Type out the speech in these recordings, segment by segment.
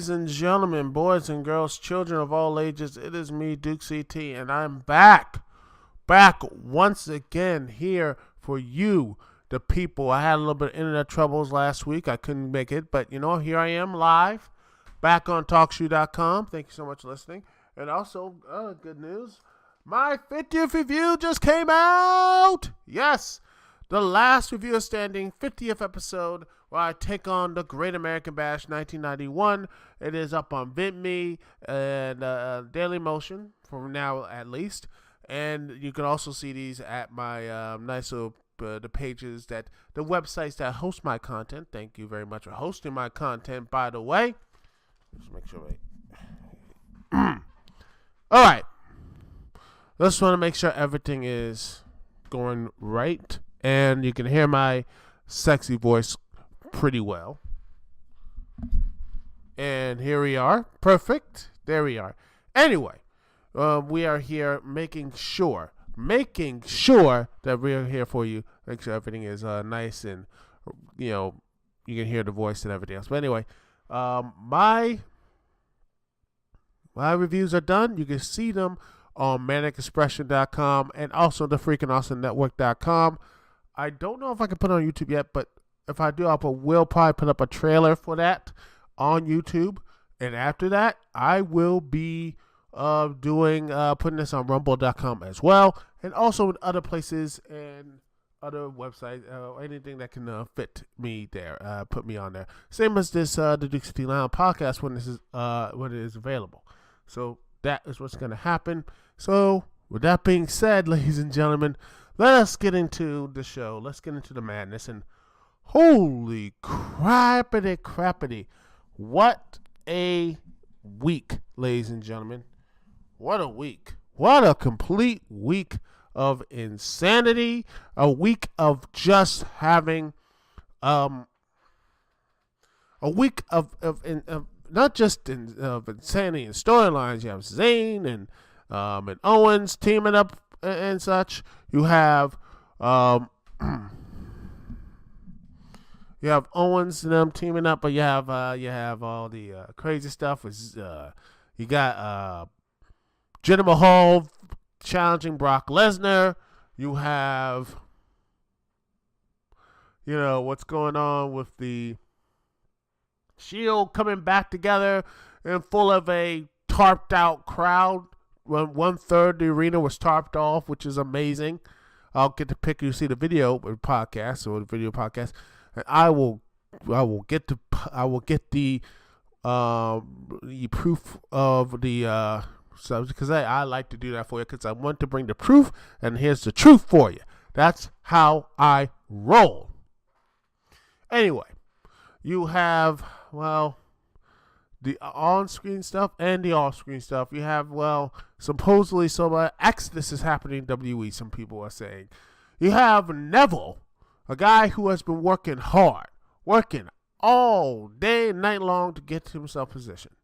Ladies and gentlemen, boys and girls, children of all ages, it is me, Dukect, and I'm back once again here for you, the people. I had a little bit of internet troubles last week. I couldn't make it, but here I am live, back on TalkShoe.com. Thank you so much for listening. And also, good news, my 50th review just came out. Yes, the last review standing 50th episode where I take on the Great American Bash 1991. It is up on VidMe and Daily Motion for now at least. And you can also see these at my nice little the pages the websites that host my content. Thank you very much for hosting my content, by the way. Just make sure. All right. Just want to make sure everything is going right, and you can hear my sexy voice pretty well. And here we are. Perfect. There we are. Anyway, we are here making sure that we are here for you. Make sure everything is nice and, you can hear the voice and everything else. But anyway, my reviews are done. You can see them on manicexpression.com and also the freakingawesomenetwork.com. I don't know if I can put it on YouTube yet, but if I do, we'll probably put up a trailer for that on YouTube. And after that, I will be putting this on rumble.com as well, and also in other places and other websites, anything that can fit me there, put me on there. Same as this the Dukect Lounge podcast when it is available. So that is what's going to happen. So with that being said, ladies and gentlemen, let us get into the show. Let's get into the madness. And holy crappity. What a week, ladies and gentlemen. What a week. What a complete week of insanity. A week of just having a week of not just of insanity and storylines. You have Zayn and Owens teaming up and such. You have Owens and them teaming up, but you have all the crazy stuff. You got Jinder Mahal challenging Brock Lesnar. You have what's going on with the Shield coming back together and full of a tarped out crowd. When 1/3 the arena was tarped off, which is amazing. I'll get the pic. You see the video podcast or the video podcast, and I will get the proof of the subject, because I like to do that for you, because I want to bring the proof, and here's the truth for you. That's how I roll. Anyway, you have the on-screen stuff and the off-screen stuff. You have, supposedly some Exodus is happening in WWE, some people are saying. You have Neville, a guy who has been working hard, working all day and night long to get himself positioned.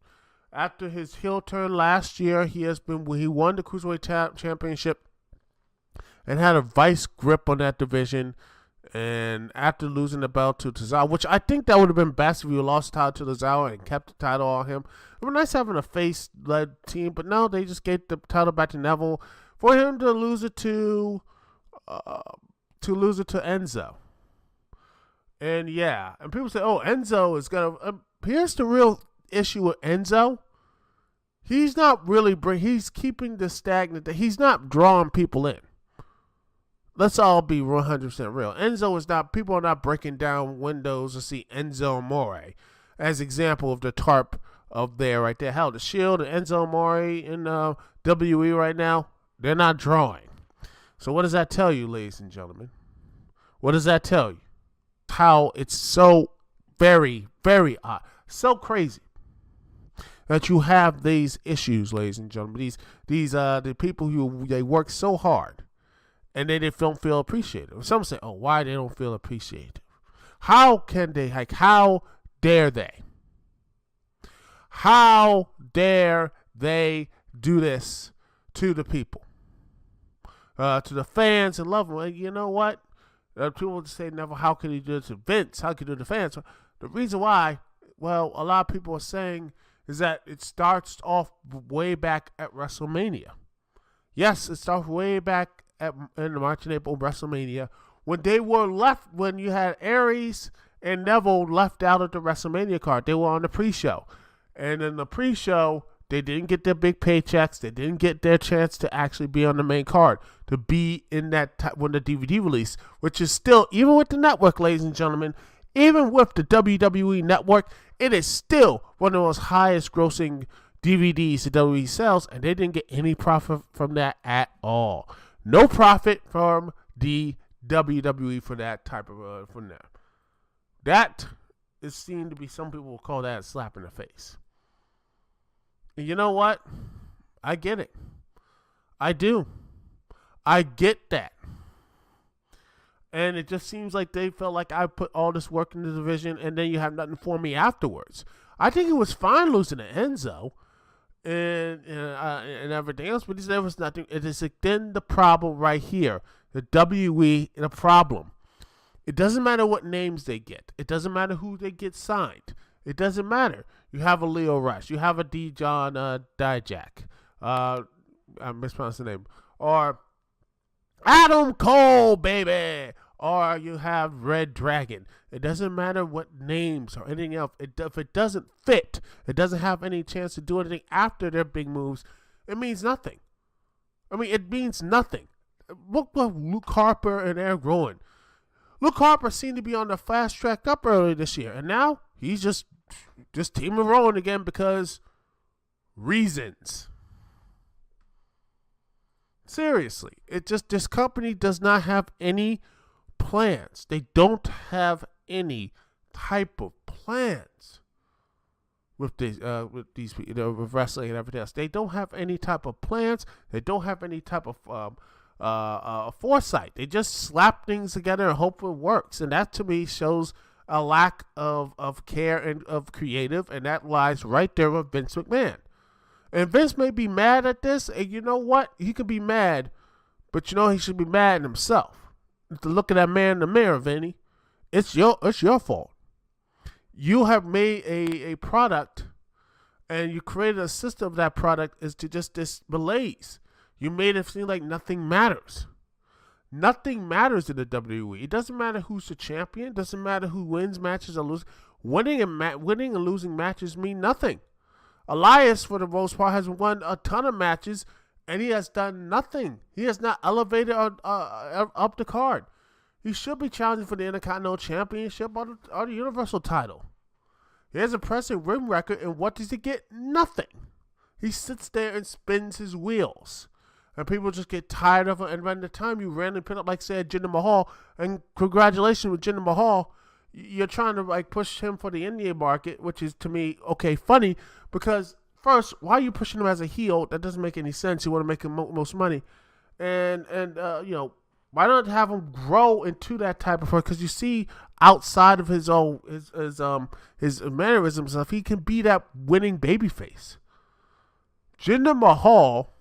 After his heel turn last year, he won the Cruiserweight Championship and had a vice grip on that division. And after losing the belt to Tozawa, which I think that would have been best if you lost the title to Tozawa and kept the title on him. It would be nice having a face-led team, but no, they just gave the title back to Neville for him to lose it to Enzo. And people say, "Oh, Enzo is gonna." Here's the real issue with Enzo. He's not really he's keeping the stagnant. He's not drawing people in. Let's all be 100% real. Enzo is not. People are not breaking down windows to see Enzo Amore as example of the tarp of there right there. Hell, the Shield and Enzo Amore in WWE right now, they're not drawing. So what does that tell you, ladies and gentlemen? What does that tell you? How it's so very, very odd, so crazy that you have these issues, ladies and gentlemen. These the people who they work so hard and they don't feel appreciated. Some say, "Oh, why they don't feel appreciated? How can they? How dare they? How dare they do this to the people, to the fans and love them?" And you know what? People say, "Never. How can he do it to Vince? How can he do it to fans?" The reason why, a lot of people are saying is that it starts off way back at WrestleMania. Yes, it starts way back in the March and April WrestleMania when they were left, when you had Aries and Neville left out of the WrestleMania card. They were on the pre-show. And in the pre-show, they didn't get their big paychecks. They didn't get their chance to actually be on the main card, to be in that when the DVD release, which is still, even with the network, ladies and gentlemen, even with the WWE network, it is still one of the most highest grossing DVDs that WWE sells, and they didn't get any profit from that at all. No profit from the WWE for that type of from there. That is seen to be, some people will call that a slap in the face. And you know what? I get it. I do. I get that. And it just seems like they felt like I put all this work in the division, and then you have nothing for me afterwards. I think it was fine losing to Enzo and everything else, but there was nothing. It is again the problem right here. The WWE, the problem. It doesn't matter what names they get. It doesn't matter who they get signed. It doesn't matter. You have a Leo Rush. You have a D. John Dijak. I mispronounced the name. Or Adam Cole, baby. Or you have Red Dragon. It doesn't matter what names or anything else. If it doesn't fit, it doesn't have any chance to do anything after their big moves, it means nothing. I mean, it means nothing. Look at Luke Harper and Eric Rowan. Luke Harper seemed to be on the fast track up earlier this year, and now he's just teaming Rowan again because reasons. Seriously, this company does not have any plans. They don't have any type of plans with these with wrestling and everything else. They don't have any type of plans. They don't have any type of foresight. They just slap things together and hope it works. And that to me shows a lack of care and of creative, and that lies right there with Vince McMahon. And Vince may be mad at this, and you know what? He could be mad, but you know he should be mad at himself. To look at that man in the mirror, Vinny. It's your fault. You have made a product, and you created a system of that product is to just this malaise. You made it seem like nothing matters. Nothing matters in the WWE. It doesn't matter who's the champion. It doesn't matter who wins matches or loses. Winning and losing matches mean nothing. Elias, for the most part, has won a ton of matches, and he has done nothing. He has not elevated up the card. He should be challenging for the Intercontinental Championship or the Universal title. He has a impressive ring record, and what does he get? Nothing. He sits there and spins his wheels. And people just get tired of it. And by the time you randomly put up, like, say, Jinder Mahal, and congratulations with Jinder Mahal, you're trying to, like, push him for the Indian market, which is, to me, okay, funny. Because, first, why are you pushing him as a heel? That doesn't make any sense. You want to make him most money. And you know, why not have him grow into that type of person? Because you see, outside of his mannerisms stuff, he can be that winning babyface. Jinder Mahal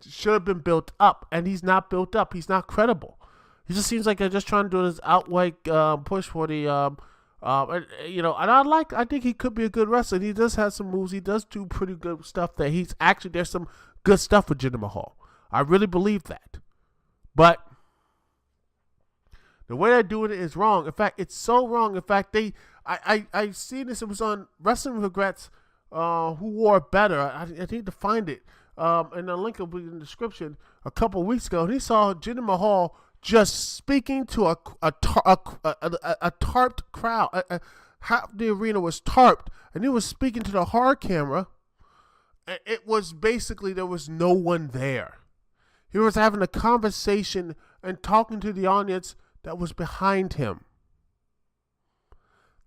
should have been built up, and he's not built up. He's not credible. He just seems like they're just trying to do this outright push for the you know. And I think he could be a good wrestler. He does have some moves. He does do pretty good stuff. That he's actually, there's some good stuff with Jinder Mahal. I really believe that, but the way they're doing it is wrong. In fact, it's so wrong. In fact, I seen this. It was on Wrestling Regrets. Who wore better? I need to find it. And the link will be in the description. A couple of weeks ago, and he saw Jinder Mahal just speaking to a tarped crowd. Half the arena was tarped, and he was speaking to the hard camera. It was basically there was no one there. He was having a conversation and talking to the audience that was behind him.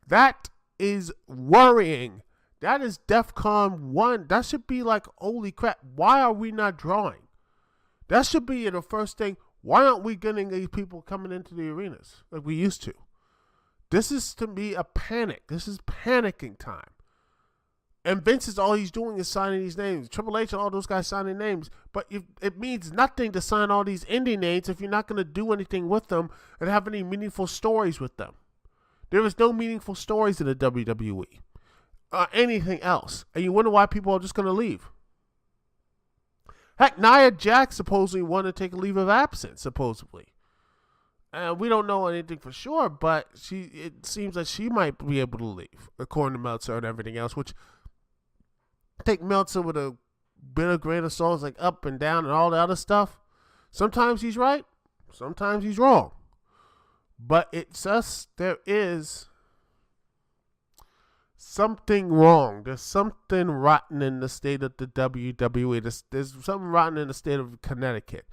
That is worrying. That is DEFCON 1. That should be like, holy crap, why are we not drawing? That should be the first thing. Why aren't we getting these people coming into the arenas like we used to? This is, to me, a panic. This is panicking time. And Vince is all he's doing is signing these names. Triple H and all those guys signing names. But it means nothing to sign all these indie names if you're not going to do anything with them and have any meaningful stories with them. There is no meaningful stories in the WWE. anything else. And you wonder why people are just going to leave. Heck, Nia Jax supposedly wanted to take a leave of absence, supposedly. And we don't know anything for sure, but it seems that she might be able to leave, according to Meltzer and everything else, which take Meltzer with a bit of grain of salt, like up and down and all the other stuff. Sometimes he's right, sometimes he's wrong. But it says there is something wrong. There's something rotten in the state of the WWE. There's something rotten in the state of Connecticut.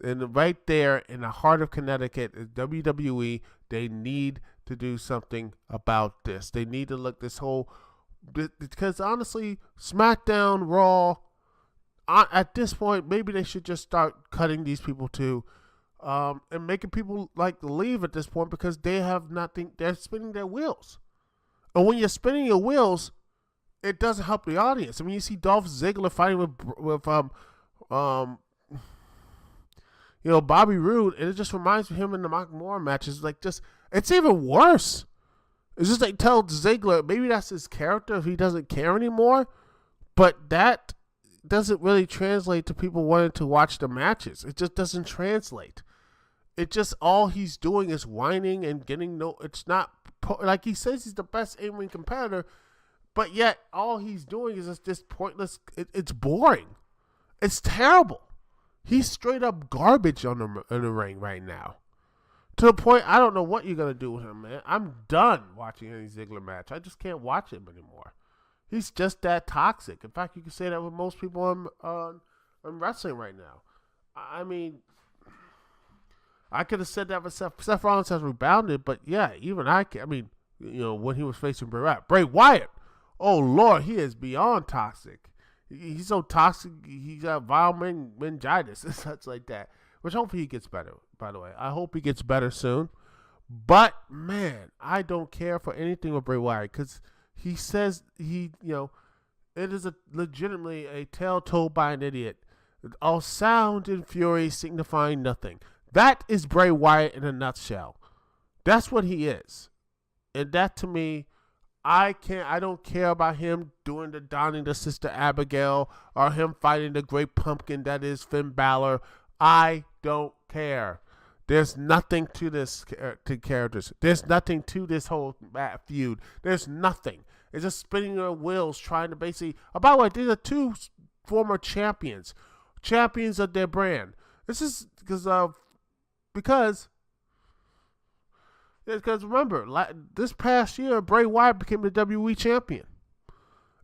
And right there in the heart of Connecticut is WWE. They need to do something about this. They need to look this whole, because honestly, SmackDown, Raw, at this point, maybe they should just start cutting these people too, and making people like to leave at this point because they have nothing. They're spinning their wheels. And when you're spinning your wheels, it doesn't help the audience. I mean, you see Dolph Ziggler fighting with Bobby Roode, and it just reminds me of him in the Nakamura matches. Like, it's even worse. It's just like tell Ziggler, maybe that's his character if he doesn't care anymore, but that doesn't really translate to people wanting to watch the matches. It just doesn't translate. It just, all he's doing is whining and getting it's not, like he says he's the best in-ring competitor, but yet all he's doing is just pointless. It's boring. It's terrible. He's straight up garbage in the ring right now. To the point, I don't know what you're going to do with him, man. I'm done watching any Ziggler match. I just can't watch him anymore. He's just that toxic. In fact, you can say that with most people on wrestling right now. I mean, I could have said that for Seth. Seth Rollins has rebounded, but yeah, even I can. I mean, when he was facing Bray Wyatt, oh Lord, he is beyond toxic. He's so toxic. He's got vile meningitis and such like that. Which hopefully he gets better. By the way, I hope he gets better soon. But man, I don't care for anything with Bray Wyatt because he says it is legitimately a tale told by an idiot. All sound and fury signifying nothing. That is Bray Wyatt in a nutshell. That's what he is. And that to me, I don't care about him donning the Sister Abigail or him fighting the great pumpkin that is Finn Balor. I don't care. There's nothing to this to characters. There's nothing to this whole feud. There's nothing. It's just spinning their wheels trying to basically. By the way, these are two former champions of their brand. This is because remember, this past year, Bray Wyatt became the WWE champion.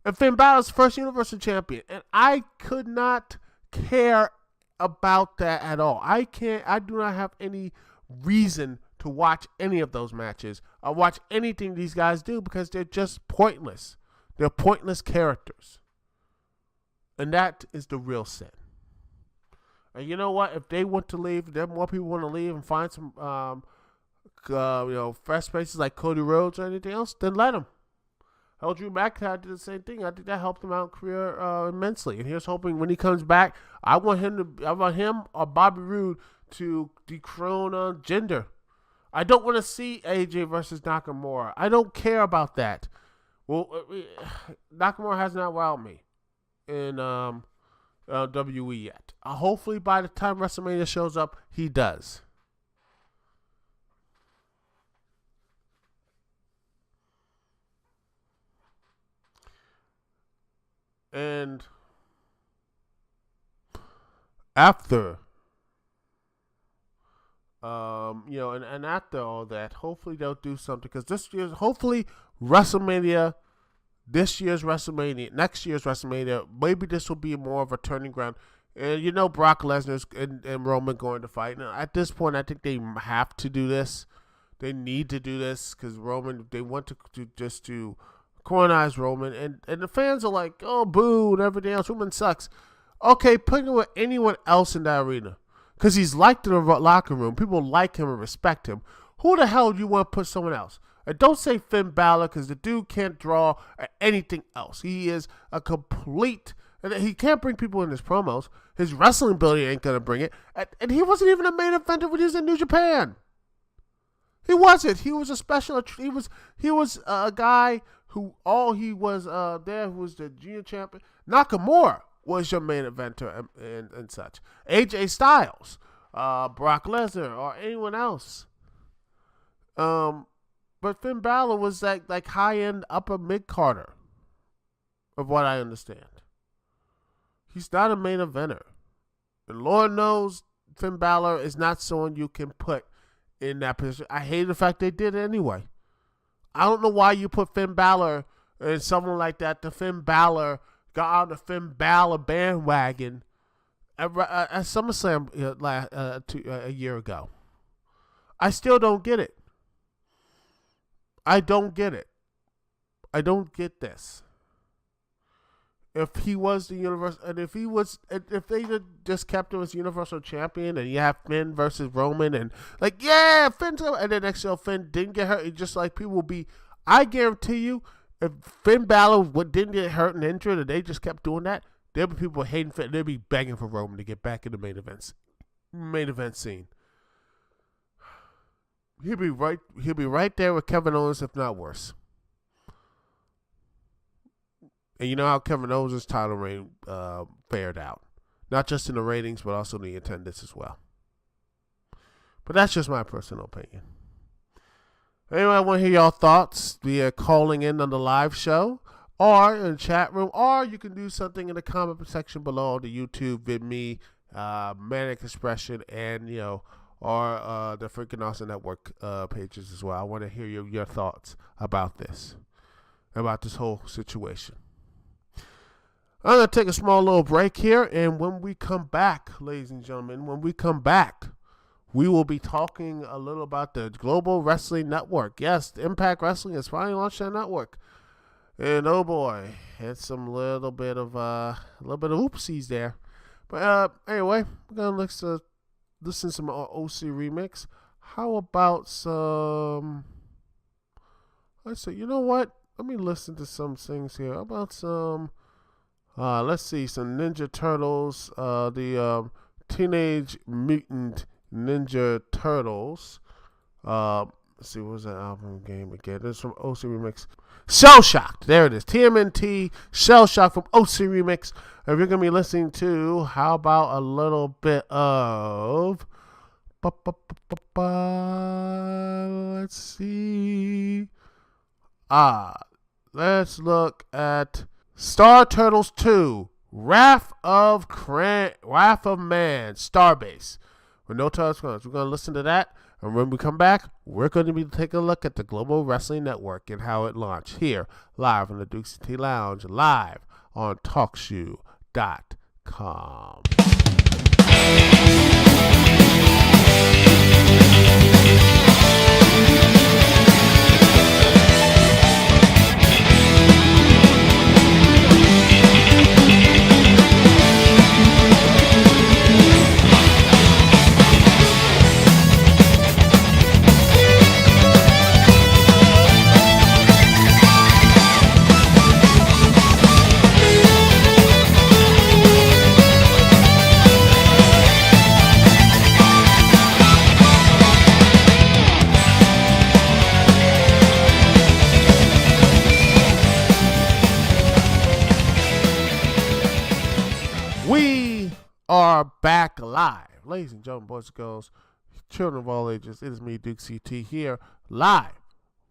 And Finn Balor's first Universal champion. And I could not care about that at all. I do not have any reason to watch any of those matches or watch anything these guys do because they're just pointless. They're pointless characters. And that is the real sin. And you know what? If they want to leave, if more people want to leave and find some fresh faces like Cody Rhodes or anything else, then let them. Hell, Drew McIntyre did the same thing. I think that helped him out in career immensely. And here's hoping when he comes back, I want him or Bobby Roode to dethrone Jinder. I don't want to see AJ versus Nakamura. I don't care about that. Well, Nakamura has not wowed me in WWE yet. Hopefully by the time WrestleMania shows up, he does. And after, and after all that, hopefully they'll do something because hopefully WrestleMania, next year's WrestleMania, maybe this will be more of a turning ground. And Brock Lesnar and Roman going to fight. Now, at this point, I think they have to do this. They need to do this because Roman, they want to coronize Roman, and the fans are like, oh, boo, and everything else. Roman sucks. Okay, put him with anyone else in that arena because he's liked in the locker room. People like him and respect him. Who the hell do you want to put someone else? And don't say Finn Balor because the dude can't draw or anything else. He is a complete, and he can't bring people in his promos. His wrestling ability ain't going to bring it. And he wasn't even a main eventer when he was in New Japan. He wasn't. He was a special. He was a guy who all he was there who was the junior champion. Nakamura was your main eventer and such. AJ Styles, Brock Lesnar, or anyone else. But Finn Balor was like high end upper mid Carter, of what I understand. He's not a main eventer, and Lord knows Finn Balor is not someone you can put in that position. I hate the fact they did it anyway. I don't know why you put Finn Balor and someone like that. The Finn Balor got on the Finn Balor bandwagon at SummerSlam a year ago. I still don't get it. I don't get it. I don't get this. If he was the universal, and if they just kept him as Universal Champion, and you have Finn versus Roman, and Finn's, and then next year Finn didn't get hurt, just like people will be. I guarantee you, if Finn Balor didn't get hurt and injured, and they just kept doing that, there'll be people hating Finn. They'll be begging for Roman to get back in the main event scene. He'll be right there with Kevin Owens, if not worse. And you know how Kevin Owens' title reign fared out. Not just in the ratings, but also in the attendance as well. But that's just my personal opinion. Anyway, I want to hear your thoughts via calling in on the live show or in the chat room, or you can do something in the comment section below on the YouTube, VidMe, Manic Expression, and, or the Freaking Awesome Network pages as well. I want to hear your thoughts about this whole situation. I'm going to take a small little break here, and when we come back, ladies and gentlemen, we will be talking a little about the Global Wrestling Network. Yes, Impact Wrestling has finally launched that network. And oh boy, it's little bit of oopsies there. But anyway, we're going to listen to some OC remix. How about some... I said, you know what? Let me listen to some things here. How about some... let's see, some Ninja Turtles, the Teenage Mutant Ninja Turtles. Let's see, what was that album game again? This is from OC Remix. Shell Shocked, there it is. TMNT, Shell Shocked from OC Remix. And we're going to be listening to, how about a little bit of... Let's see. Let's look at... Star Turtles 2, Wrath of Man, Starbase. With no Turtles, we're going to listen to that. And when we come back, we're going to be taking a look at the Global Wrestling Network and how it launched here, live on the Dukect Lounge, live on TalkShoe.com. Are back live. Ladies and gentlemen, boys and girls, children of all ages, it is me, Dukect, here live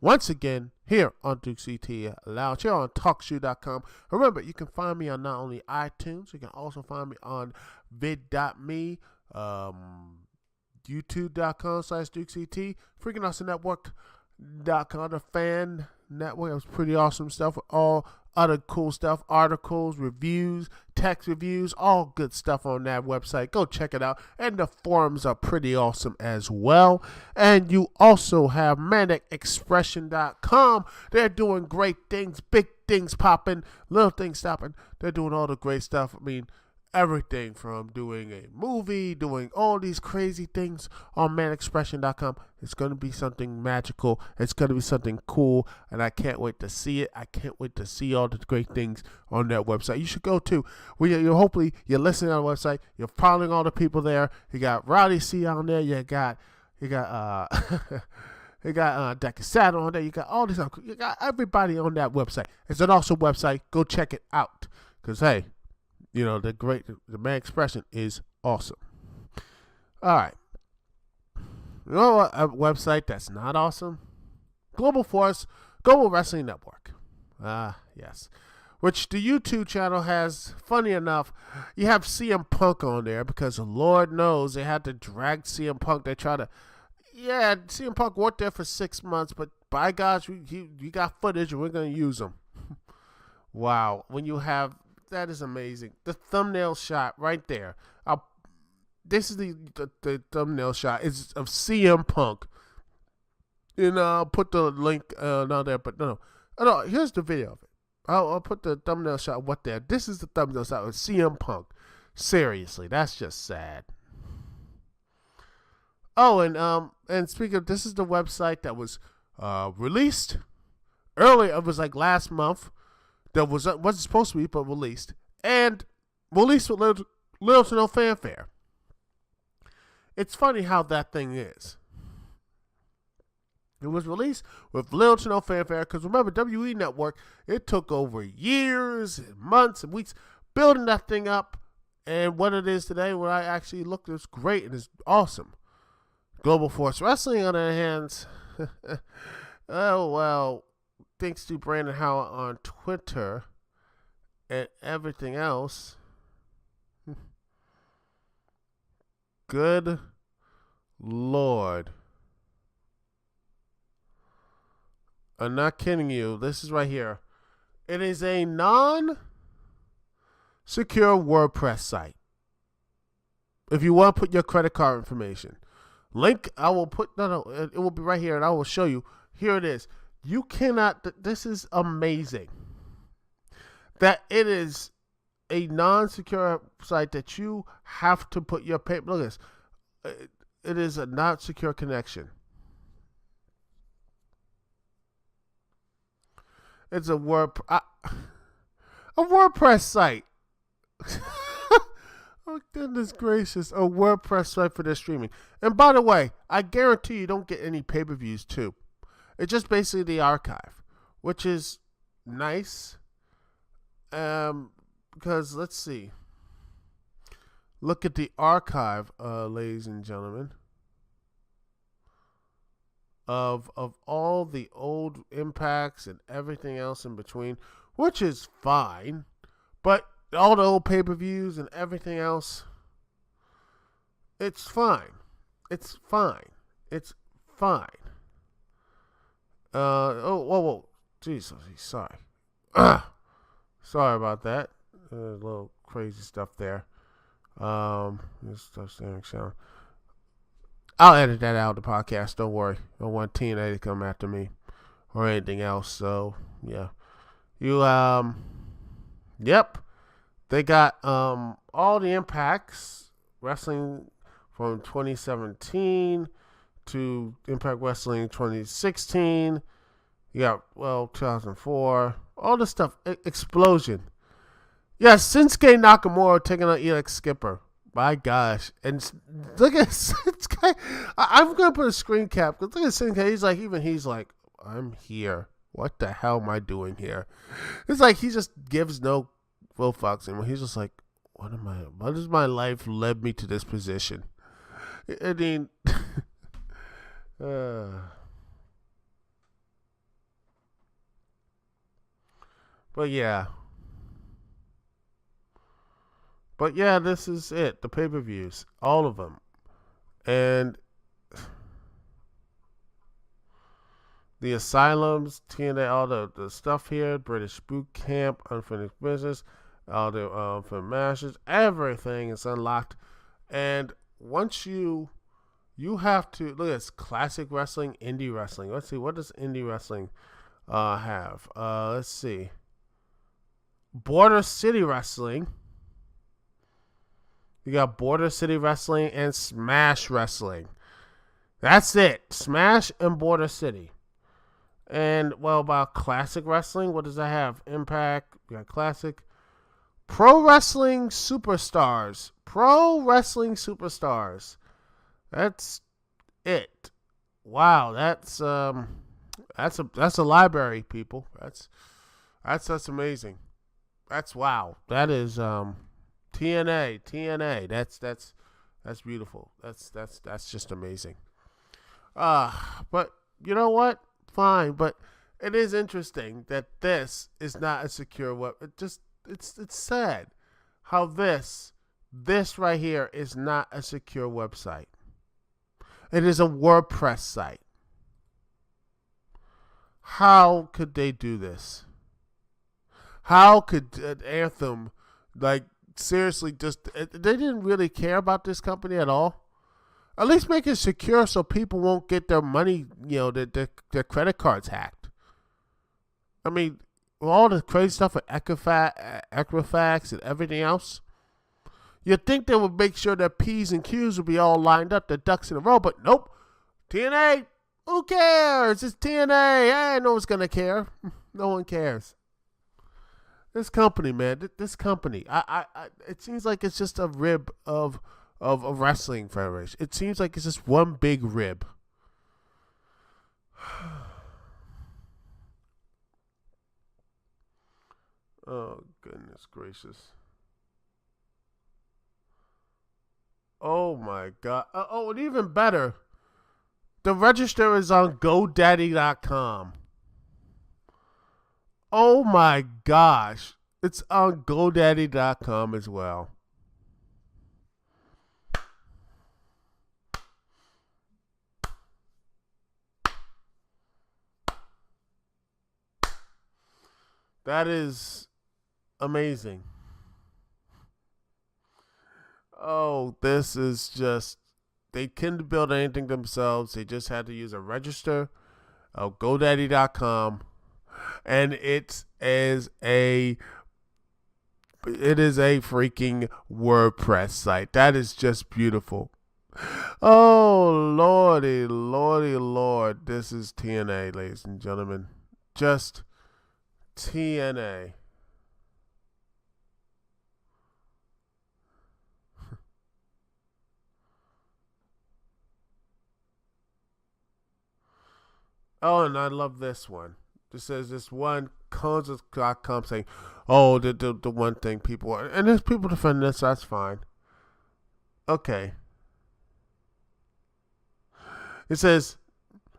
once again here on Dukect Lounge, here on TalkShoe.com. Remember, you can find me on not only iTunes, you can also find me on vid.me, youtube.com/Dukect, Freaking Awesome Network.com, the fan network. It was pretty awesome stuff with all other cool stuff, articles, reviews, text reviews, all good stuff on that website. Go check it out. And the forums are pretty awesome as well. And you also have manicexpression.com. They're doing great things, big things popping, little things stopping. They're doing all the great stuff. I mean, everything from doing a movie, doing all these crazy things on manexpression.com. It's going to be something magical. It's going to be something cool, and I can't wait to see it. I can't wait to see all the great things on that website. You should go too. Hopefully you're listening on the website. You're following all the people there. You got Rowdy C on there. You got You got Dukect on there. You got all this. You got everybody on that website. It's an awesome website. Go check it out. Because, hey, you know, the man expression is awesome. All right. You know what? A website that's not awesome? Global Wrestling Network. Yes. Which the YouTube channel has, funny enough, you have CM Punk on there because Lord knows they had to drag CM Punk. They try to, CM Punk worked there for 6 months, but by gosh, you got footage and we're going to use them. Wow. When you have, that is amazing. The thumbnail shot right there. This is the thumbnail shot. It's of CM Punk. And I'll put the link down there, but no, here's the video of it. I'll put the thumbnail shot of what there. This is the thumbnail shot of CM Punk. Seriously, that's just sad. Oh, and speaking of, this is the website that was released earlier. It was like last month. That wasn't supposed to be, but released. And released with little to no fanfare. It's funny how that thing is. It was released with little to no fanfare because remember, WWE Network, it took over years and months and weeks building that thing up. And what it is today, when I actually looked, it's great and it's awesome. Global Force Wrestling, on the other hand, oh, well, thanks to Brandon Howard on Twitter and everything else. Good Lord. I'm not kidding you. This is right here. It is a non-secure WordPress site. If you want to put your credit card information. Link, I will put, it will be right here and I will show you. Here it is. You cannot, this is amazing. That it is a non-secure site that you have to put your paper. Look at this. It is a not secure connection. It's a WordPress site. Oh, goodness gracious. A WordPress site for their streaming. And by the way, I guarantee you don't get any pay-per-views too. It's just basically the archive, which is nice. Because let's see. Look at the archive, ladies and gentlemen, of all the old impacts and everything else in between, which is fine. But all the old pay-per-views and everything else, it's fine. It's fine. It's fine. Whoa. Jeez, sorry. Sorry about that. A little crazy stuff there. This stuff sound. I'll edit that out of the podcast. Don't worry. I don't want TNA to come after me or anything else. So yeah, yep. They got all the impacts wrestling from 2017 to Impact Wrestling 2016. You got 2004. All this stuff. Explosion. Yeah, Shinsuke Nakamura taking on Elix Skipper. My gosh. And look at Shinsuke. I'm going to put a screen cap. Because look at Shinsuke. He's like, I'm here. What the hell am I doing here? It's like he just gives no real fucks anymore. He's just like, what has my life led me to this position? I mean, but yeah. But yeah, this is it. The pay-per-views. All of them. And the asylums, TNA, all the stuff here, British Boot Camp, Unfinished Business, all the for matches, everything is unlocked. And once you have to look at this classic wrestling, indie wrestling. Let's see, what does indie wrestling have? Let's see. Border City Wrestling. You got Border City Wrestling and Smash Wrestling. That's it. Smash and Border City. And, well, about Classic Wrestling, what does that have? Impact. We got Classic. Pro Wrestling Superstars. Pro Wrestling Superstars. That's it. Wow, that's a library, people. That's amazing. That's wow. That is TNA. That's beautiful. That's just amazing. But you know what? Fine, but it is interesting that this is not a secure web. It's sad how this right here is not a secure website. It is a WordPress site. How could they do this? How could Anthem, like, seriously, just they didn't really care about this company at all? At least make it secure so people won't get their money, their credit cards hacked. I mean, with all the crazy stuff with Equifax and everything else, you'd think they would make sure their P's and Q's would be all lined up, their ducks in a row, but nope. TNA, who cares? It's TNA. Hey, no one's going to care. No one cares. This company, man, this company, it seems like it's just a rib of a wrestling federation. It seems like it's just one big rib. Oh, goodness gracious. Oh, my God. Oh, and even better, the register is on GoDaddy.com. Oh, my gosh. It's on GoDaddy.com as well. That is amazing. Oh, this is just, they couldn't build anything themselves. They just had to use a register of GoDaddy.com, and it is a freaking WordPress site. That is just beautiful. Oh, lordy, lordy, lord. This is TNA, ladies and gentlemen. Just TNA. Oh, and I love this one. This says this one Concerts.com saying, oh, the one thing people are, and there's people defending this, that's fine. Okay. It says,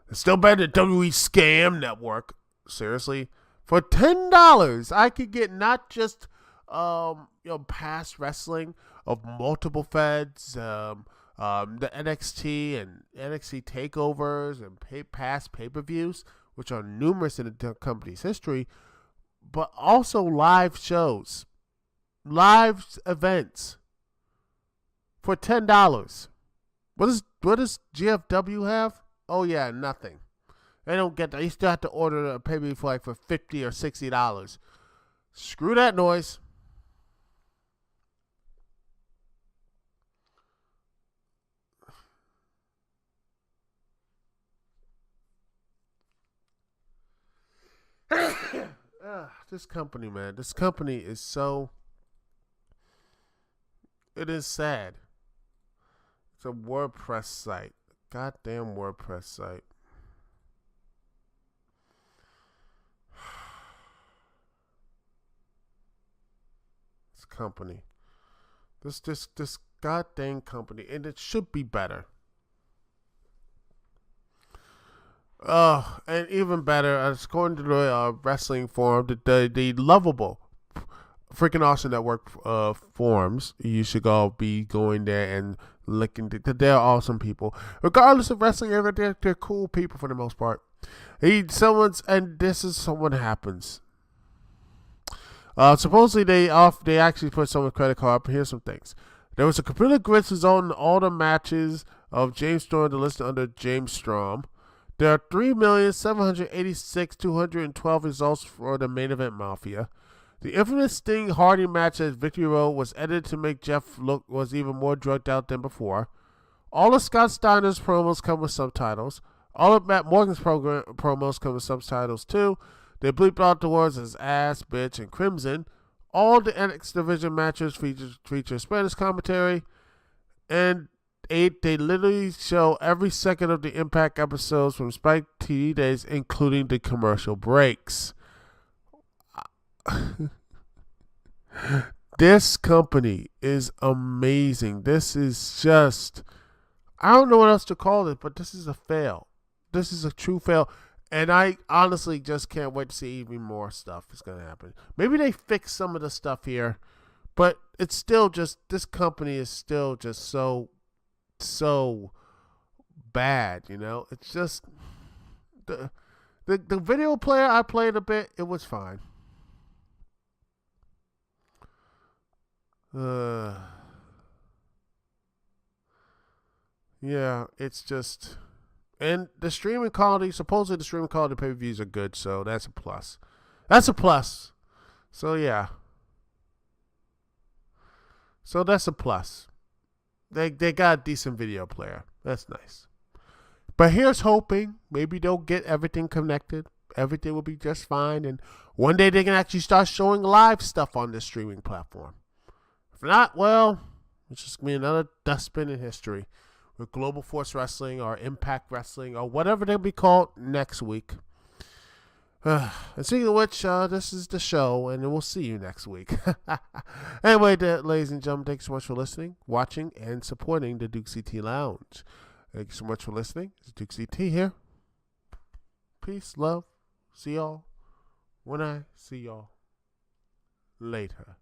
it's still better than WWE Scam Network. Seriously? For $10, I could get not just past wrestling of multiple feds, the NXT and NXT takeovers and past pay-per-views, which are numerous in the company's history, but also live shows, live events for $10. What does GFW have? Oh yeah, nothing. They don't get that. You still have to order a pay-per-view for $50 or $60. Screw that noise. This company, man. This company is so. It is sad. It's a WordPress site. Goddamn WordPress site. This company. This goddamn company. And it should be better. And even better, according to the wrestling forum, the lovable freaking awesome network forums, you should all be going there and looking. They're awesome people, regardless of wrestling. They're cool people for the most part. And this is someone happens. Supposedly they actually put someone's credit card up. Here's some things. There was a computer glitch on all the matches of James Storm listed under James Storm. There are 3,786,212 results for the main event Mafia. The infamous Sting Hardy match at Victory Road was edited to make Jeff look was even more drugged out than before. All of Scott Steiner's promos come with subtitles. All of Matt Morgan's promos come with subtitles too. They bleeped out the words as ass, bitch, and crimson. All the NXT division matches feature Spanish commentary, and They literally show every second of the Impact episodes from Spike TV days, including the commercial breaks. This company is amazing. This is just, I don't know what else to call it, but this is a fail. This is a true fail. And I honestly just can't wait to see even more stuff is going to happen. Maybe they fix some of the stuff here, but it's still just, this company is still just so bad, you know? It's just, the video player I played a bit, it was fine. Yeah, it's just, and the streaming quality, supposedly the streaming quality pay-per-views are good, so that's a plus. That's a plus. So yeah. So that's a plus. They got a decent video player. That's nice. But here's hoping maybe they'll get everything connected. Everything will be just fine, and one day they can actually start showing live stuff on this streaming platform. If not, well, it's just going to be another dustbin in history with Global Force Wrestling or Impact Wrestling or whatever they'll be called next week. And speaking of which, this is the show, and we'll see you next week. Anyway, ladies and gentlemen, thanks so much for listening, watching, and supporting the Dukect Lounge. Thank you so much for listening. It's Dukect here. Peace, love. See y'all when I see y'all later.